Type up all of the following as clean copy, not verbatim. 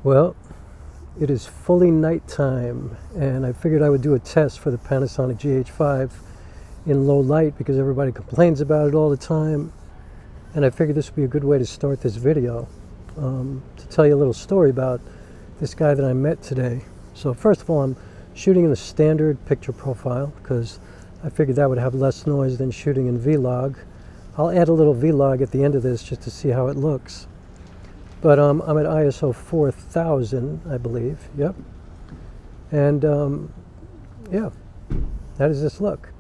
Well, it is fully nighttime, and I figured I would do a test for the Panasonic GH5 in low light because everybody complains about it all the time. And I figured this would be a good way to start this video, to tell you a little story about this guy that I met today. So first of all, I'm shooting in the standard picture profile because I figured that would have less noise than shooting in Vlog. I'll add a little Vlog at the end of this just to see how it looks. But I'm at ISO 4000, I believe. Yep. And yeah, how does this look?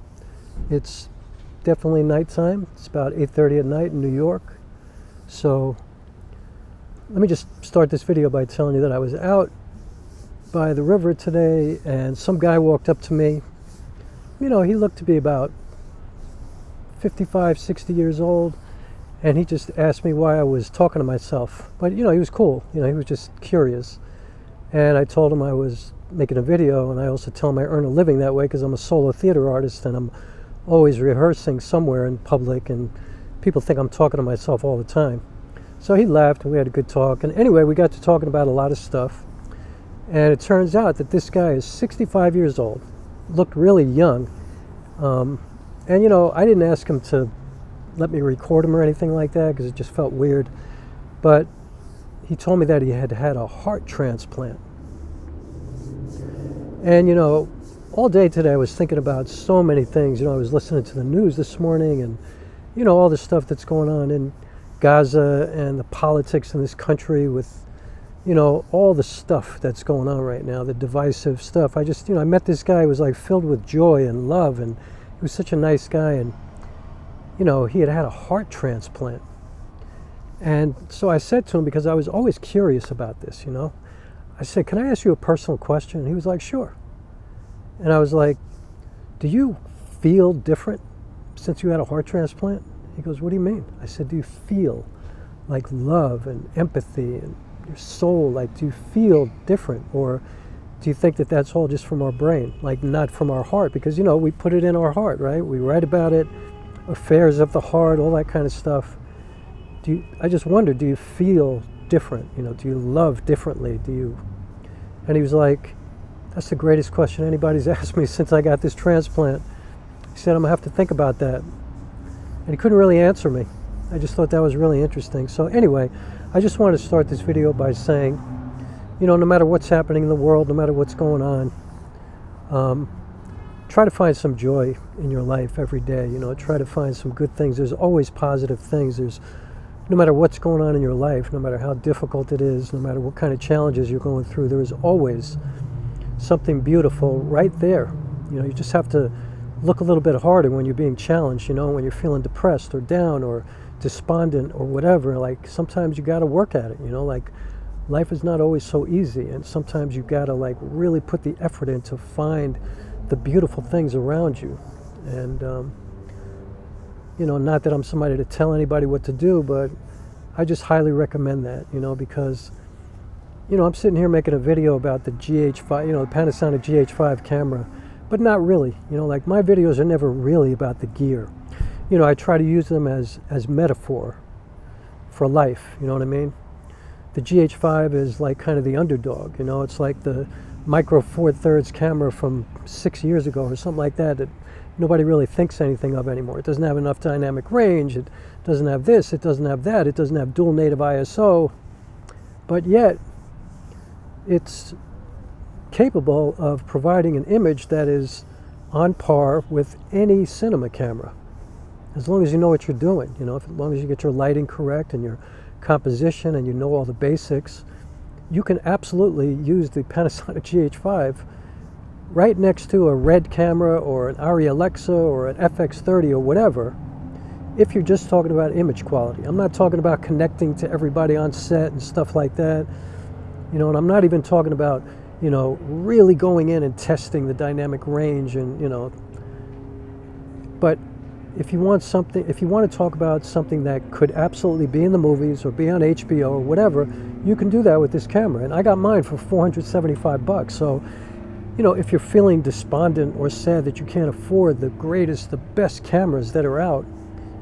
It's definitely nighttime. It's about 8:30 at night in New York. So let me just start this video by telling you that I was out by the river today and some guy walked up to me. You know, he looked to be about 55, 60 years old. And he just asked me why I was talking to myself. But, you know, he was cool. You know, he was just curious. And I told him I was making a video, and I also tell him I earn a living that way because I'm a solo theater artist and I'm always rehearsing somewhere in public, and people think I'm talking to myself all the time. So he laughed and we had a good talk. And anyway, we got to talking about a lot of stuff. And it turns out that this guy is 65 years old, looked really young. And, you know, I didn't ask him to let me record him or anything like that because it just felt weird, but he told me that he had had a heart transplant. And you know, all day today I was thinking about so many things. You know, I was listening to the news this morning and you know, all the stuff that's going on in Gaza and the politics in this country with, you know, all the stuff that's going on right now, the divisive stuff. I just, you know, I met this guy who was like filled with joy and love, and he was such a nice guy. And you know, he had had a heart transplant. And so I said to him, because I was always curious about this, you know, I said, can I ask you a personal question? And he was like, sure. And I was like, do you feel different since you had a heart transplant? He goes, what do you mean? I said, do you feel like love and empathy and your soul? Like, do you feel different? Or do you think that that's all just from our brain, like not from our heart? Because, you know, we put it in our heart, right? We write about it. Affairs of the heart, all that kind of stuff. I just wonder, do you feel different? You know, do you love differently? And he was like, that's the greatest question anybody's asked me since I got this transplant. He said, I'm gonna have to think about that. And he couldn't really answer me. I just thought that was really interesting. So anyway, I just wanted to start this video by saying, you know, no matter what's happening in the world, no matter what's going on, try to find some joy in your life every day. You know, try to find some good things. There's always positive things. No matter what's going on in your life, no matter how difficult it is, no matter what kind of challenges you're going through, there is always something beautiful right there. You know, you just have to look a little bit harder when you're being challenged, you know, when you're feeling depressed or down or despondent or whatever. Like, sometimes you got to work at it, you know, like life is not always so easy. And sometimes you got to like really put the effort in to find the beautiful things around you. And you know, not that I'm somebody to tell anybody what to do, but I just highly recommend that, you know, because you know, I'm sitting here making a video about the GH5, you know, the Panasonic GH5 camera, but not really. You know, like my videos are never really about the gear. You know, I try to use them as metaphor for life, you know what I mean? The GH5 is like kind of the underdog, you know, it's like the micro 4/3 camera from 6 years ago or something like that nobody really thinks anything of anymore. It doesn't have enough dynamic range, it doesn't have this, it doesn't have that, it doesn't have dual native ISO, but yet it's capable of providing an image that is on par with any cinema camera, as long as you know what you're doing, you know, as long as you get your lighting correct and your composition and you know all the basics. You can absolutely use the Panasonic GH5 right next to a Red camera or an Arri Alexa or an FX30 or whatever, if you're just talking about image quality. I'm not talking about connecting to everybody on set and stuff like that, you know, and I'm not even talking about, you know, really going in and testing the dynamic range and, you know, but if you want something, if you want to talk about something that could absolutely be in the movies or be on HBO or whatever, you can do that with this camera. And I got mine for $475. So, you know, if you're feeling despondent or sad that you can't afford the greatest, the best cameras that are out,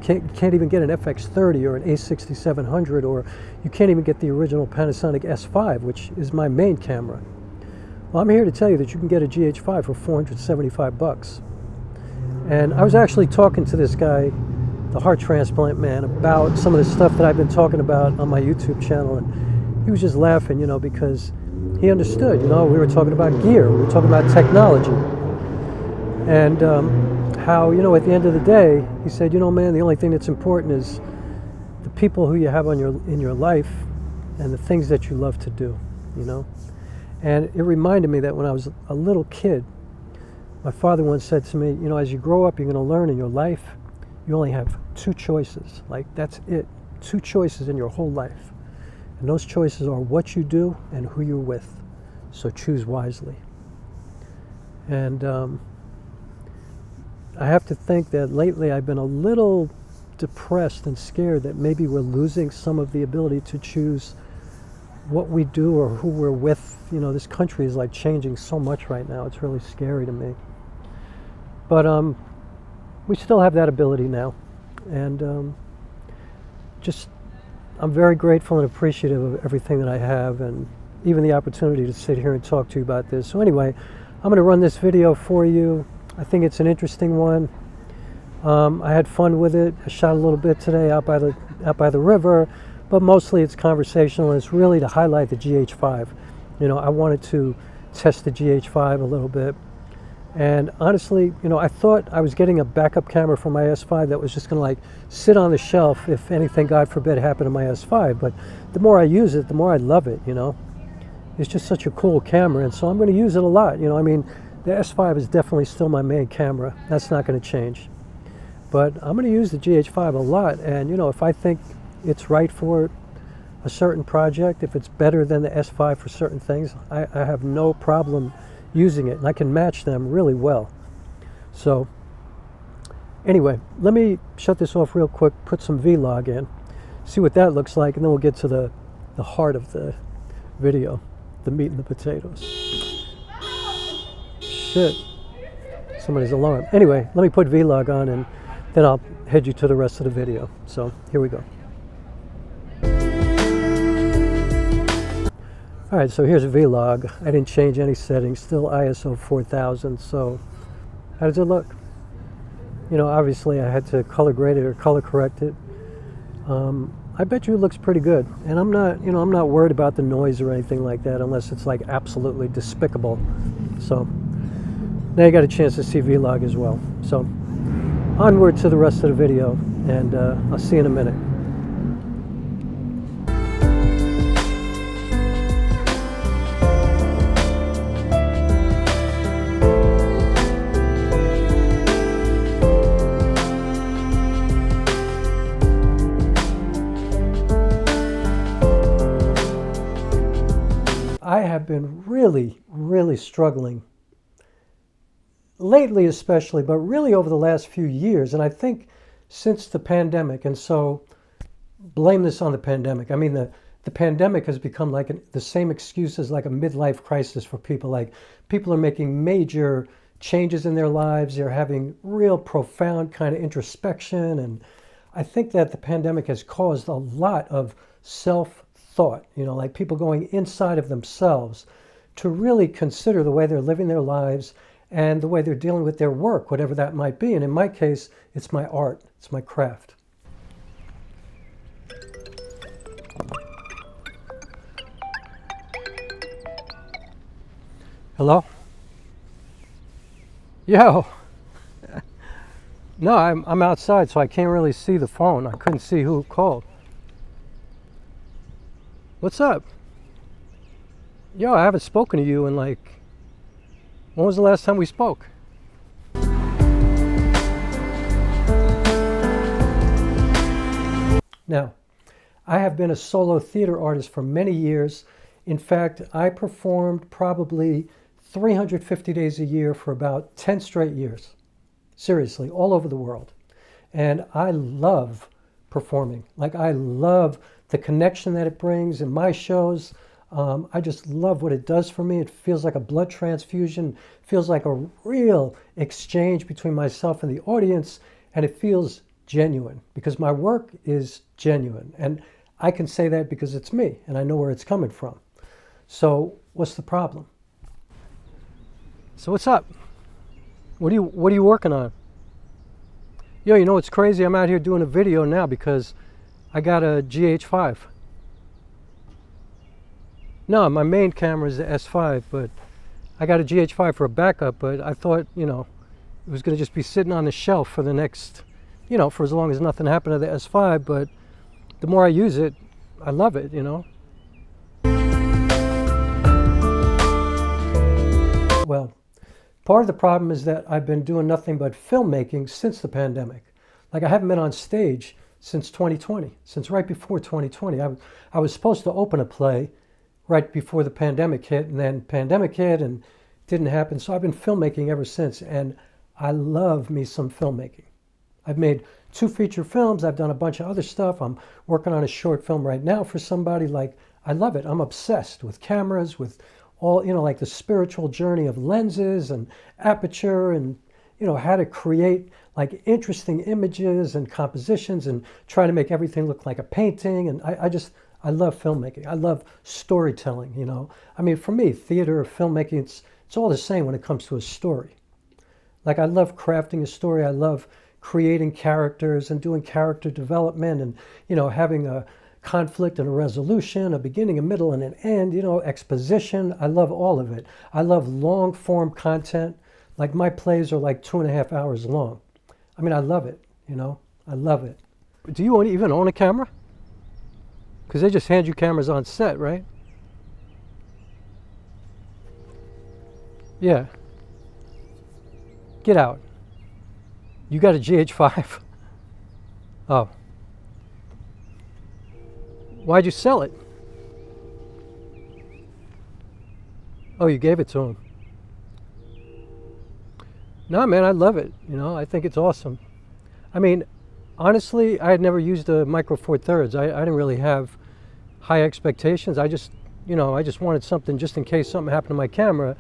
can't even get an FX30 or an A6700, or you can't even get the original Panasonic S5, which is my main camera. Well, I'm here to tell you that you can get a GH5 for 475 bucks. And I was actually talking to this guy, the heart transplant man, about some of the stuff that I've been talking about on my YouTube channel, and he was just laughing, you know, because he understood, you know, we were talking about gear, we were talking about technology, and how, you know, at the end of the day, he said, you know, man, the only thing that's important is the people who you have in your life and the things that you love to do, you know. And it reminded me that when I was a little kid, my father once said to me, you know, as you grow up, you're going to learn in your life, you only have 2 choices. Like, that's it. 2 choices in your whole life. And those choices are what you do and who you're with. So choose wisely. And I have to think that lately I've been a little depressed and scared that maybe we're losing some of the ability to choose what we do or who we're with. You know, this country is like changing so much right now. It's really scary to me. But we still have that ability now. And I'm very grateful and appreciative of everything that I have, and even the opportunity to sit here and talk to you about this. So anyway, I'm going to run this video for you. I think it's an interesting one. I had fun with it. I shot a little bit today out by the river, but mostly it's conversational, and it's really to highlight the GH5. You know, I wanted to test the GH5 a little bit. And honestly, you know, I thought I was getting a backup camera for my S5 that was just going to like sit on the shelf if anything, God forbid, happened to my S5. But the more I use it, the more I love it, you know. It's just such a cool camera, and so I'm going to use it a lot. You know, I mean, the S5 is definitely still my main camera. That's not going to change. But I'm going to use the GH5 a lot, and you know, if I think it's right for a certain project, if it's better than the S5 for certain things, I have no problem using it, and I can match them really well. So anyway, let me shut this off real quick, put some vlog in, see what that looks like, and then we'll get to the heart of the video, the meat and the potatoes. Shit, somebody's alarm. Anyway, let me put vlog on, and then I'll head you to the rest of the video. So here we go. All right, so here's a vlog. I didn't change any settings, still ISO 4000. So how does it look? You know, obviously I had to color grade it or color correct it. I bet you it looks pretty good. And I'm not worried about the noise or anything like that, unless it's like absolutely despicable. So now you got a chance to see vlog as well. So onward to the rest of the video, and I'll see you in a minute. I have been really struggling lately, especially, but really over the last few years, and I think since the pandemic. And so blame this on the pandemic. I mean, the pandemic has become like the same excuse as like a midlife crisis for people. Like, people are making major changes in their lives. They're having real profound kind of introspection, and I think that the pandemic has caused a lot of self-thought, you know, like people going inside of themselves to really consider the way they're living their lives and the way they're dealing with their work, whatever that might be. And in my case, it's my art, it's my craft. Hello? Yo! No, I'm outside, so I can't really see the phone. I couldn't see who called. What's up? Yo, I haven't spoken to you in like, when was the last time we spoke? Now, I have been a solo theater artist for many years. In fact, I performed probably 350 days a year for about 10 straight years. Seriously, all over the world. And I love performing. Like, I love the connection that it brings in my shows. I just love what it does for me. It feels like a blood transfusion, feels like a real exchange between myself and the audience, and it feels genuine, because my work is genuine. And I can say that because it's me and I know where it's coming from. So what's the problem? So what's up? What are you working on? Yo, you know what's crazy? I'm out here doing a video now because I got a GH5. No, my main camera is the S5, but I got a GH5 for a backup, but I thought, you know, it was going to just be sitting on the shelf for the next, you know, for as long as nothing happened to the S5, but the more I use it, I love it, you know. Well, part of the problem is that I've been doing nothing but filmmaking since the pandemic. Like, I haven't been on stage since 2020, since right before 2020. I was supposed to open a play right before the pandemic hit, and then pandemic hit and didn't happen. So I've been filmmaking ever since, and I love me some filmmaking. I've made 2 feature films. I've done a bunch of other stuff. I'm working on a short film right now for somebody. Like, I love it. I'm obsessed with cameras, with all, you know, like the spiritual journey of lenses and aperture and, you know, how to create like interesting images and compositions and try to make everything look like a painting. And I love filmmaking. I love storytelling, you know. I mean, for me, theater or filmmaking, it's all the same when it comes to a story. Like, I love crafting a story. I love creating characters and doing character development and, you know, having a conflict and a resolution, a beginning, a middle, and an end, you know, exposition. I love all of it. I love long form content. Like, my plays are like 2.5 hours long. I mean, I love it, you know. I love it. Do you even own a camera? Because they just hand you cameras on set, right? Yeah. Get out. You got a GH5? Oh. Why'd you sell it? Oh, you gave it to him. No, man, I love it. You know, I think it's awesome. I mean, honestly, I had never used a Micro Four Thirds. I didn't really have high expectations. I just, you know, I just wanted something just in case something happened to my camera.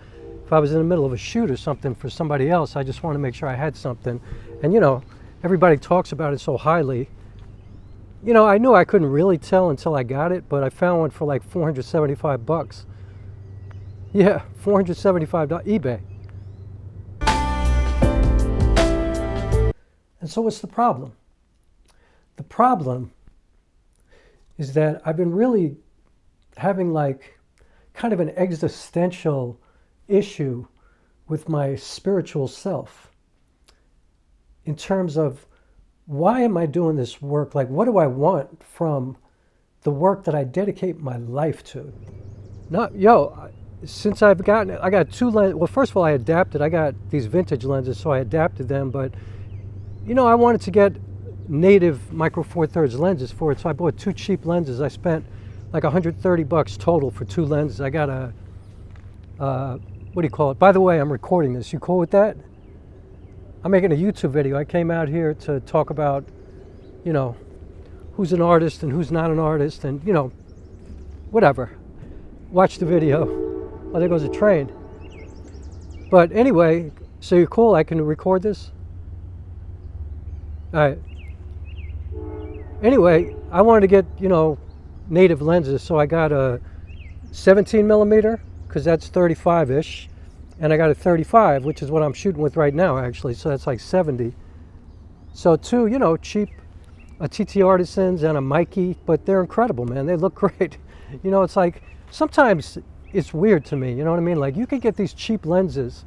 If I was in the middle of a shoot or something for somebody else, I just wanted to make sure I had something. And, you know, everybody talks about it so highly. You know, I knew I couldn't really tell until I got it, but I found one for like 475 bucks. Yeah, $475 eBay. And so what's the problem? The problem is that I've been really having like kind of an existential issue with my spiritual self in terms of, why am I doing this work? Like, what do I want from the work that I dedicate my life to? Since I got 2 lenses. Well, first of all, I adapted. I got these vintage lenses, so I adapted them. But, you know, I wanted to get native Micro Four Thirds lenses for it, so I bought 2 cheap lenses. I spent like 130 bucks total for 2 lenses. I got a, what do you call it? By the way, I'm recording this. You cool with that? I'm making a YouTube video. I came out here to talk about, you know, who's an artist and who's not an artist, and, you know, whatever. Watch the video. Oh, there goes a train. But anyway, so you're cool? I can record this? All right. Anyway, I wanted to get, you know, native lenses, so I got a 17 millimeter, because that's 35-ish. And I got a 35, which is what I'm shooting with right now, actually. So that's like 70. So 2, you know, cheap, a Ttartisans and a Meike, but they're incredible, man. They look great. You know, it's like, sometimes it's weird to me, you know what I mean? Like, you can get these cheap lenses,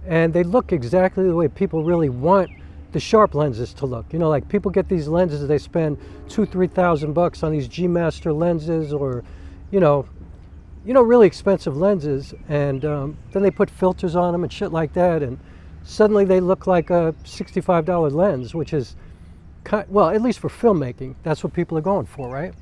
and they look exactly the way people really want the sharp lenses to look. You know, like, people get these lenses, they spend $2,000-3,000 bucks on these G Master lenses, or, you know, really expensive lenses, and then they put filters on them and shit like that, and suddenly they look like a $65 lens, which is, well, at least for filmmaking, that's what people are going for, right?